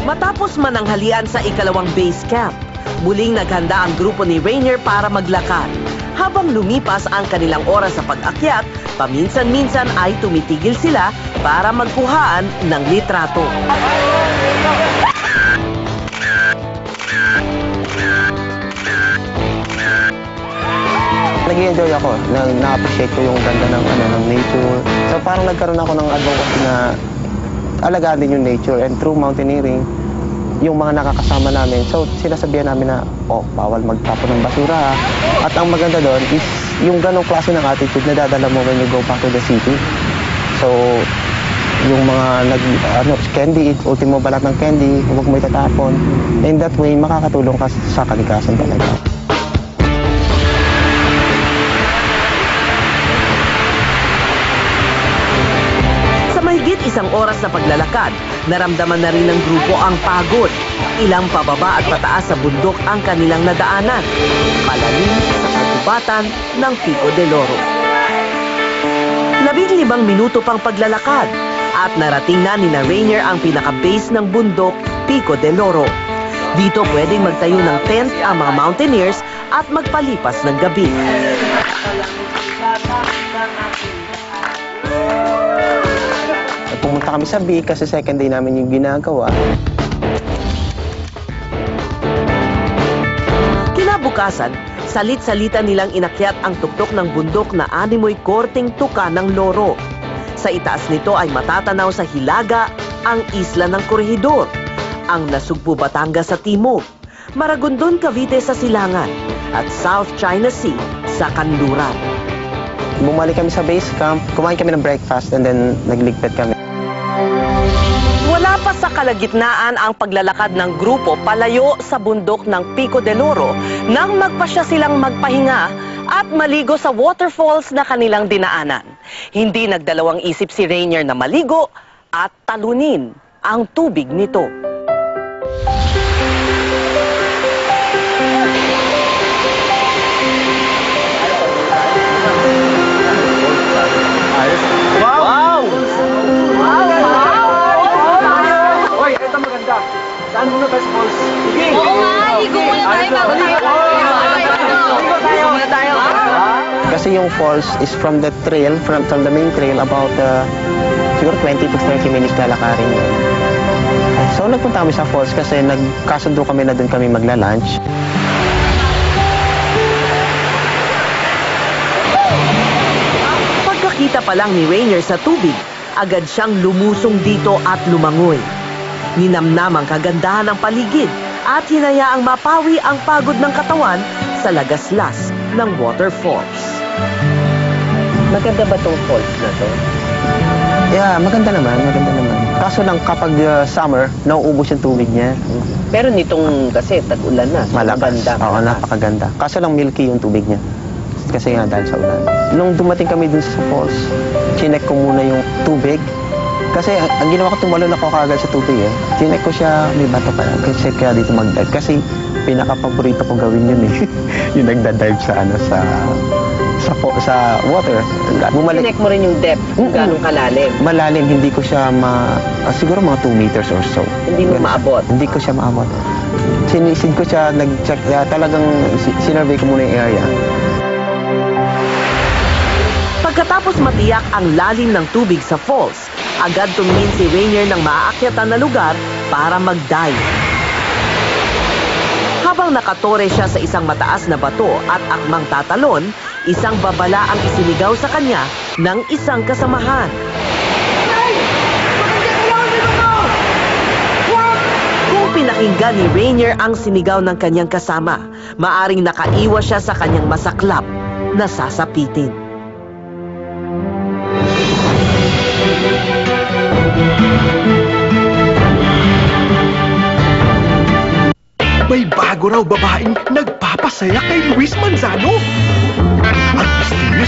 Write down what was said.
Matapos mananghalian sa ikalawang base camp, muling naghanda ang grupo ni Rainier para maglakad. Habang lumipas ang kanilang oras sa pag-akyat, paminsan-minsan ay tumitigil sila para magkuhaan ng litrato. Nag-i-enjoy ako, na-appreciate ko yung ganda ng nature. So parang nagkaroon ako ng advocacy na alagaan din yung nature, and through mountaineering, yung mga nakakasama namin, so sinasabihan namin na, bawal magtapon ng basura. At ang maganda doon is yung ganong klase ng attitude na dadala mo when you go back to the city. So, yung mga candy, ultimo balat ng candy, huwag mo itatapon. In that way, makakatulong ka sa kalikasan talaga. Isang oras na paglalakad, naramdaman na rin ng grupo ang pagod. Ilang pababa at pataas sa bundok ang kanilang nadaanan. Palalim sa kagubatan ng Pico del Oro. 15 minuto pang paglalakad at narating na ni Rainier ang pinaka-base ng bundok, Pico del Oro. Dito pwedeng magtayo ng tent ang mga mountaineers at magpalipas ng gabi. Pumunta kami sa Big kasi second day namin yung ginagawa. Kinabukasan, salit-salita nilang inakyat ang tuktok ng bundok na animoy korteng tuka ng Loro. Sa itaas nito ay matatanaw sa hilaga ang isla ng Corregidor, ang Nasugbu, Batangas sa timog, Maragondon, Cavite sa silangan, at South China Sea sa kanluran. Bumalik kami sa base camp, kumain kami ng breakfast, and then nagligpit kami. Wala pa sa kalagitnaan ang paglalakad ng grupo palayo sa bundok ng Pico del Oro nang magpasya silang magpahinga at maligo sa waterfalls na kanilang dinaanan. Hindi nagdalawang isip si Rainier na maligo at talunin ang tubig nito. Saan muna ba sa falls? Sige! Oo nga, ligo muna tayo bago tayo. Ligo muna tayo. Kasi yung falls is from the trail, from the main trail, about siguro 20 to 30 minutes lalakarin yun. So nagpunta kami sa falls kasi nagkasundo kami na doon kami magla-lunch. Pagkakita pa lang ni Rainier sa tubig, agad siyang lumusong dito at lumangoy. Ninamnam ang kagandahan ng paligid at hinayaang mapawi ang pagod ng katawan sa lagaslas ng waterfalls. Maganda ba tong falls na to? Yeah, maganda naman. Kaso lang kapag summer, nauubos yung tubig niya. Pero nitong kasi tag-ulan na. Malakas. Oo, napakaganda. Kaso lang milky yung tubig niya. Kasi nga dahil sa ulan. Nung dumating kami dun sa falls, chinek ko muna yung tubig. Kasi ang ginawa ko, tumalon ako kagad sa tubig eh. Chinek ko siya, may bato kaya. Kasi kaya dito mag-dive. Kasi pinaka-paborito ko gawin yun eh. Yung nagda-dive sa water. Chinek mo rin yung depth, gano'ng kalalim. Malalim, hindi ko siya siguro mga 2 meters or so. Hindi mo maabot? Hindi ko siya maabot. Sinisid ko siya, nag-check, talagang sinurvey ko muna yung area. Pagkatapos matiyak ang lalim ng tubig sa falls, agad tumingin si Rainier ng maaakyatan na lugar para mag-dive. Habang nakatore siya sa isang mataas na bato at akmang tatalon, isang babala ang isinigaw sa kanya ng isang kasamahan. Kung pinakinggan ni Rainier ang sinigaw ng kanyang kasama, maaring nakaiwas siya sa kanyang masaklap na sasapitin. May bago raw babaeng nagpapasaya kay Luis Manzano. Ang gusto niya,